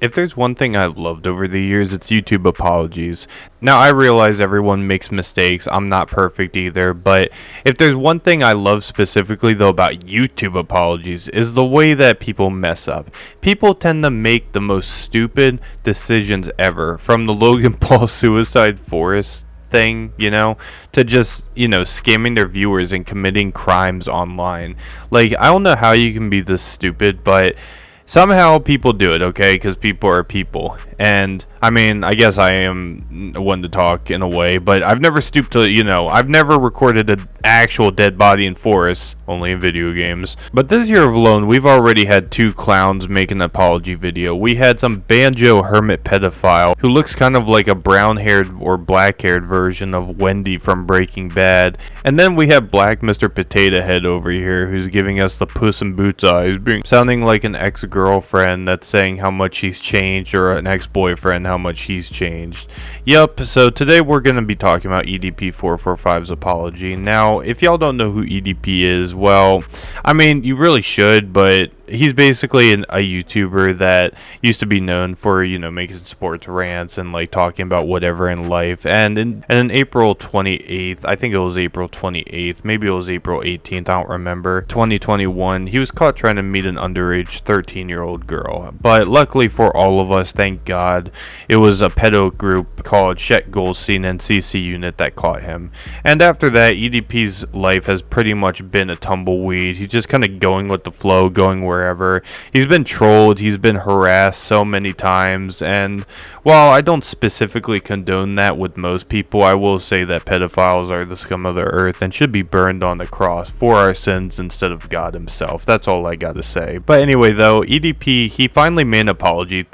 If there's one thing I've loved over the years, it's YouTube apologies. Now, I realize everyone makes mistakes. I'm not perfect either. But if there's one thing I love specifically, though, about YouTube apologies, is the way that people mess up. People tend to make the most stupid decisions ever. From the Logan Paul suicide forest thing, to just, scamming their viewers and committing crimes online. Like, I don't know how you can be this stupid, but somehow people do it, okay? Because people are people. And, I mean, I guess I am one to talk in a way, but I've never stooped to, I've never recorded an actual dead body in forests, only in video games. But this year alone, we've already had 2 clowns make an apology video. We had some banjo hermit pedophile who looks kind of like a brown-haired or black-haired version of Wendy from Breaking Bad. And then we have Black Mr. Potato Head over here who's giving us the Puss in Boots eyes, sounding like an ex-girlfriend that's saying how much he's changed, or an ex-boyfriend how much he's changed. Yup, so today we're going to be talking about EDP445's apology. Now, if y'all don't know who EDP is, well, I mean, you really should, but he's basically a YouTuber that used to be known for, making sports rants and like talking about whatever in life. And in April 28th, I think it was April 28th, maybe it was April 18th, I don't remember, 2021, he was caught trying to meet an underage 13-year-old girl. But luckily for all of us, thank God, it was a pedo group called Shet Goldstein and CC Unit that caught him. And after that, EDP's life has pretty much been a tumbleweed. He's just kind of going with the flow, going wherever. He's been trolled, he's been harassed so many times, and while I don't specifically condone that with most people, I will say that pedophiles are the scum of the earth and should be burned on the cross for our sins instead of God himself. That's all I gotta say. But anyway though, EDP, he finally made an apology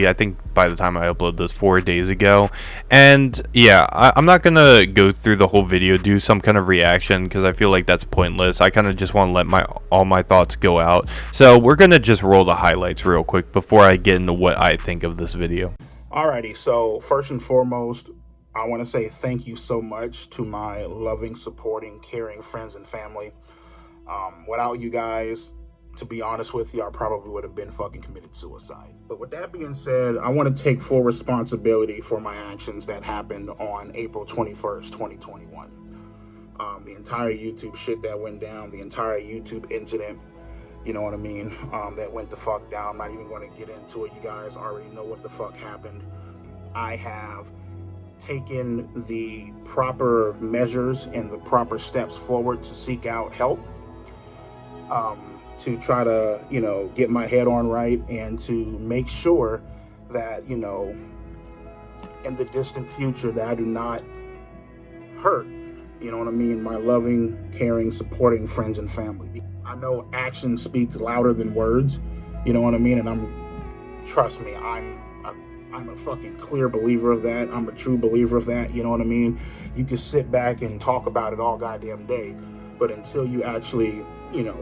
I think by the time I upload this 4 days ago. And yeah, I'm not gonna go through the whole video, do some kind of reaction, because I feel like that's pointless. I kind of just want to let all my thoughts go out. So we're gonna just roll the highlights real quick before I get into what I think of this video. Alrighty, so first and foremost, I want to say thank you so much to my loving, supporting, caring friends and family. Without you guys, to be honest with you, I probably would have been fucking committed suicide. But with that being said, I want to take full responsibility for my actions that happened on April 21st, 2021. The entire YouTube shit that went down, the entire YouTube incident, you know what I mean, that went the fuck down. I'm not even going to get into it. You guys already know what the fuck happened. I have taken the proper measures and the proper steps forward to seek out help, to try to, get my head on right and to make sure that, in the distant future that I do not hurt, my loving, caring, supporting friends and family. I know actions speak louder than words, and trust me, I'm a fucking clear believer of that. I'm a true believer of that, you can sit back and talk about it all goddamn day, but until you actually,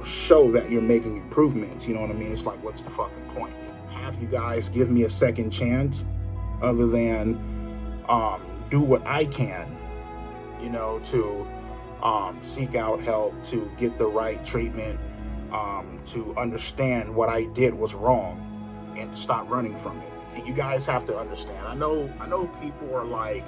show that you're making improvements, it's like, what's the fucking point? Have you guys give me a second chance other than do what I can, to seek out help, to get the right treatment, to understand what I did was wrong and to stop running from it. And you guys have to understand. I know people are like,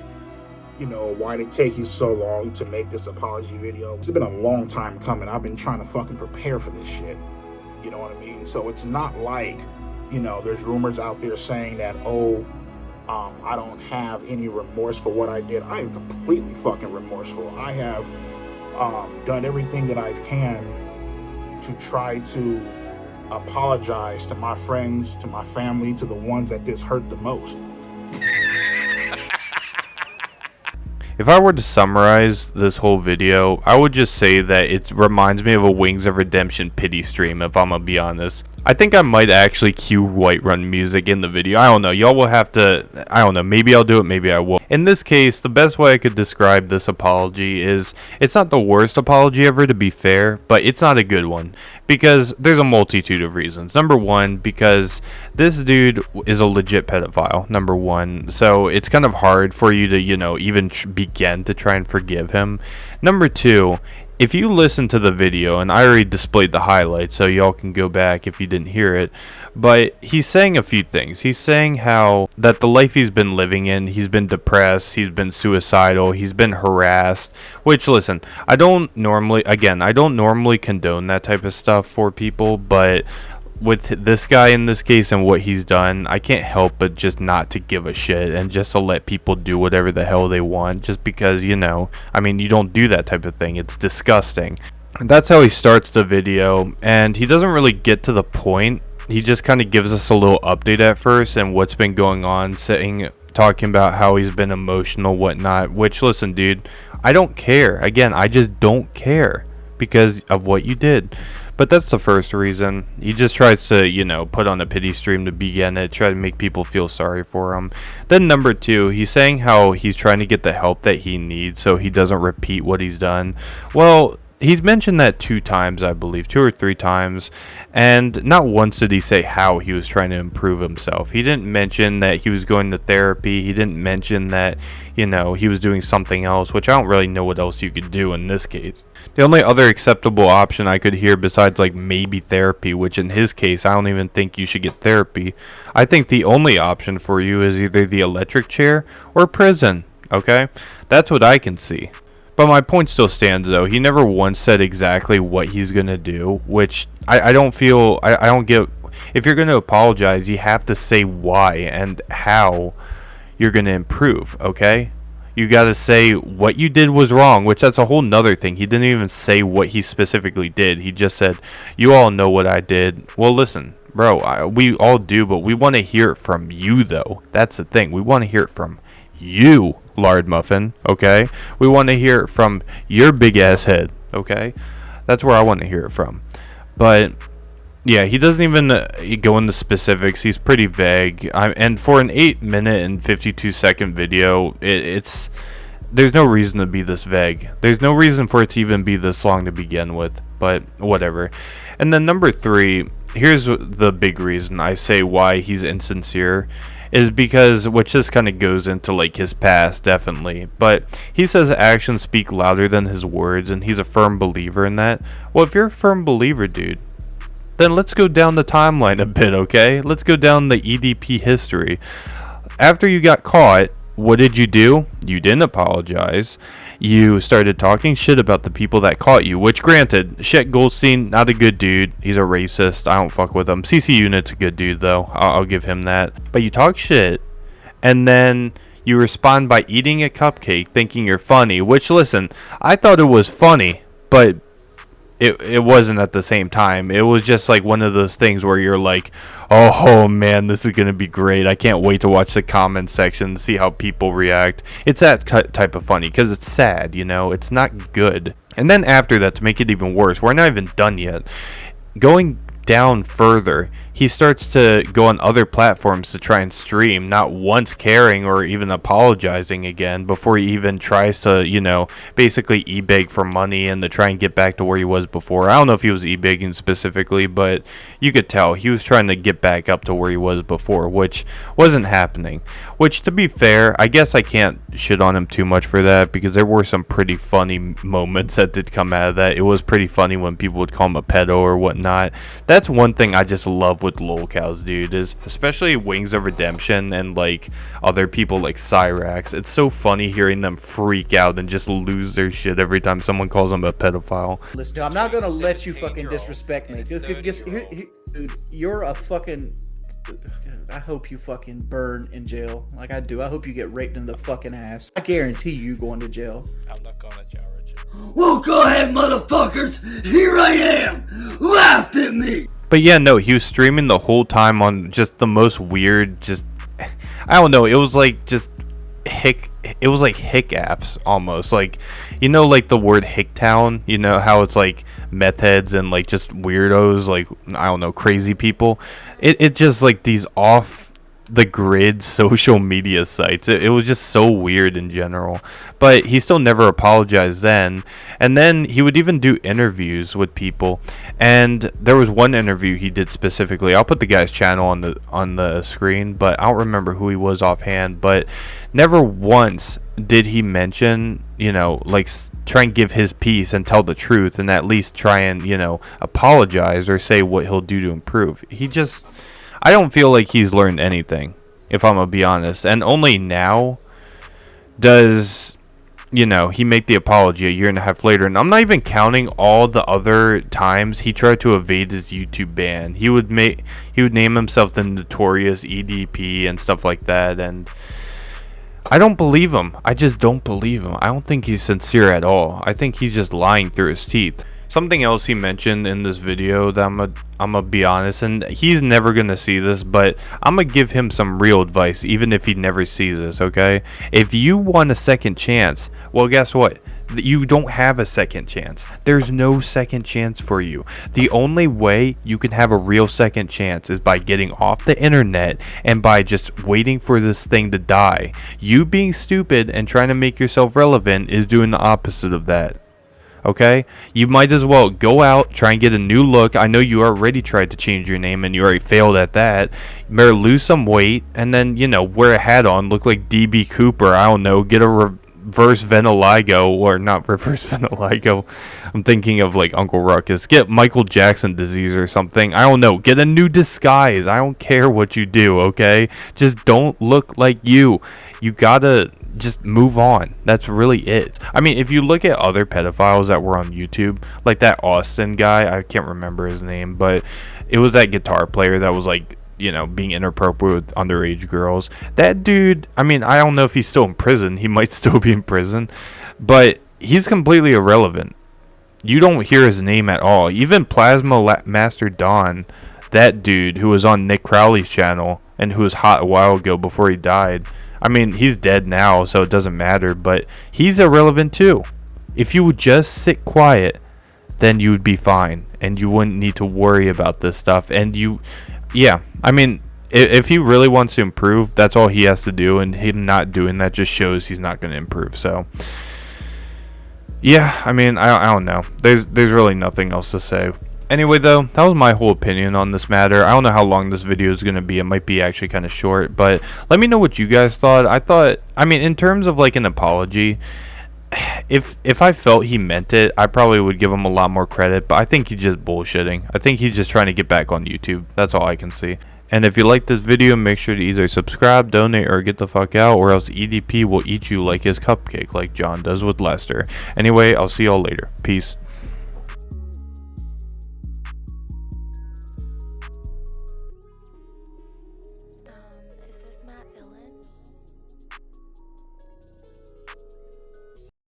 why'd it take you so long to make this apology video? It's been a long time coming. I've been trying to fucking prepare for this shit. You know what I mean? So it's not like, there's rumors out there saying that, I don't have any remorse for what I did. I am completely fucking remorseful. I have done everything that I can to try to apologize to my friends, to my family, to the ones that this hurt the most. If I were to summarize this whole video, I would just say that it reminds me of a Wings of Redemption pity stream, if I'm gonna be honest. I think I might actually cue Whiterun music in the video. I don't know. Y'all will have to, I don't know. Maybe I'll do it, maybe I won't. In this case, the best way I could describe this apology is, it's not the worst apology ever, to be fair, but it's not a good one. Because there's a multitude of reasons. Number one, because this dude is a legit pedophile, number one. So it's kind of hard for you to, even begin to try and forgive him. Number two, if you listen to the video, and I already displayed the highlights so y'all can go back if you didn't hear it, but he's saying a few things. He's saying how that the life he's been living in, he's been depressed, he's been suicidal, he's been harassed, which, listen, I don't normally condone that type of stuff for people, but with this guy in this case and what he's done, I can't help but just not to give a shit and just to let people do whatever the hell they want, just because, you don't do that type of thing. It's disgusting. That's how he starts the video, and he doesn't really get to the point. He just kind of gives us a little update at first and what's been going on, talking about how he's been emotional, whatnot, which, listen, dude, I don't care. Again, I just don't care because of what you did. But that's the first reason. He just tries to, put on a pity stream to begin it, try to make people feel sorry for him. Then number two, he's saying how he's trying to get the help that he needs so he doesn't repeat what he's done. Well, he's mentioned that 2 times, I believe, 2 or 3 times, and not once did he say how he was trying to improve himself. He didn't mention that he was going to therapy. He didn't mention that, he was doing something else, which I don't really know what else you could do in this case. The only other acceptable option I could hear besides maybe therapy, which in his case, I don't even think you should get therapy. I think the only option for you is either the electric chair or prison, okay? That's what I can see. But my point still stands, though. He never once said exactly what he's going to do, which I don't get. If you're going to apologize, you have to say why and how you're going to improve, okay? You got to say what you did was wrong, which that's a whole nother thing. He didn't even say what he specifically did. He just said, you all know what I did. Well, listen, bro, we all do, but we want to hear it from you, though. That's the thing. We want to hear it from you, lard muffin, okay? We want to hear it from your big ass head, okay? That's where I want to hear it from. But yeah, he doesn't even go into specifics. He's pretty vague. And for an 8-minute and 52-second video, it's there's no reason to be this vague. There's no reason for it to even be this long to begin with, but whatever. And then number 3, here's the big reason I say why he's insincere, is because, which just kind of goes into his past, definitely, but he says actions speak louder than his words, and he's a firm believer in that. Well, if you're a firm believer, dude, then let's go down the timeline a bit, okay? Let's go down the EDP history. After you got caught, what did you do? You didn't apologize. You started talking shit about the people that caught you, which, granted, Shet Goldstein, not a good dude. He's a racist. I don't fuck with him. CC Unit's a good dude, though. I'll give him that. But you talk shit, and then you respond by eating a cupcake thinking you're funny, which, listen, I thought it was funny, but it wasn't at the same time. It was just one of those things where you're like, oh man, this is gonna be great. I can't wait to watch the comment section and see how people react. It's that type of funny because it's sad, it's not good. And then after that, to make it even worse, we're not even done yet. Going down further, he starts to go on other platforms to try and stream, not once caring or even apologizing again before he even tries to, basically e-beg for money and to try and get back to where he was before. I don't know if he was e-begging specifically, but you could tell he was trying to get back up to where he was before, which wasn't happening. Which, to be fair, I guess I can't shit on him too much for that because there were some pretty funny moments that did come out of that. It was pretty funny when people would call him a pedo or whatnot. That's one thing I just love with lolcows, dude, is especially Wings of Redemption and other people like Cyrax. It's so funny hearing them freak out and just lose their shit every time someone calls them a pedophile. Listen, I'm not gonna let you fucking disrespect me. Dude, you're a fucking... I hope you fucking burn in jail like I do. I hope you get raped in the fucking ass. I guarantee you going to jail. I'm not going to jail, Richard. Well, go ahead, motherfuckers. Here I am. Laugh at me. But yeah, no, he was streaming the whole time on just the most weird, I don't know, it was like hick apps almost, the word Hicktown, how it's meth heads and just weirdos, I don't know, crazy people. It just these off the grid social media sites. It was just so weird in general. But he still never apologized then. And then he would even do interviews with people. And there was one interview he did specifically. I'll put the guy's channel on the screen, but I don't remember who he was offhand. But never once did he mention, try and give his piece and tell the truth, and at least try and, you know, apologize or say what he'll do to improve. I don't feel like he's learned anything, if I'm gonna be honest. And only now does, you know, he make the apology a year and a half later. And I'm not even counting all the other times he tried to evade his YouTube ban. He would name himself the notorious EDP and stuff like that, and I don't believe him. I just don't believe him. I don't think he's sincere at all. I think he's just lying through his teeth. Something else he mentioned in this video that I'm gonna be honest, and he's never gonna see this, but I'm gonna give him some real advice, even if he never sees this, okay? If you want a second chance, well, guess what? You don't have a second chance. There's no second chance for you. The only way you can have a real second chance is by getting off the internet and by just waiting for this thing to die. You being stupid and trying to make yourself relevant is doing the opposite of that. Okay, you might as well go out, try and get a new look. I know you already tried to change your name and you already failed at that. You better lose some weight and then, you know, wear a hat on, look like DB Cooper. I don't know, get a reverse vitiligo, or not reverse vitiligo. I'm thinking of like Uncle Ruckus. Get Michael Jackson disease or something. I don't know. Get a new disguise. I don't care what you do, okay? Just don't look like you. You gotta just move on. That's really it. I mean, if you look at other pedophiles that were on YouTube, like that Austin guy, I can't remember his name, but it was that guitar player that was like, you know, being inappropriate with underage girls. That dude, I mean, I don't know if he's still in prison. He might still be in prison, but he's completely irrelevant. You don't hear his name at all. Even Plasma Master Don, that dude who was on Nick Crowley's channel and who was hot a while ago before he died. I mean, he's dead now, so it doesn't matter, but he's irrelevant too. If you would just sit quiet, then you would be fine, and you wouldn't need to worry about this stuff. And yeah, I mean, if he really wants to improve, that's all he has to do, and him not doing that just shows he's not going to improve. So, yeah, I mean, I don't know. There's really nothing else to say. Anyway, though, that was my whole opinion on this matter. I don't know how long this video is going to be. It might be actually kind of short, but let me know what you guys thought. I mean, in terms of like an apology, if I felt he meant it, I probably would give him a lot more credit, but I think he's just bullshitting. I think he's just trying to get back on YouTube. That's all I can see. And if you like this video, make sure to either subscribe, donate, or get the fuck out, or else EDP will eat you like his cupcake, like John does with Lester. Anyway, I'll see y'all later. Peace.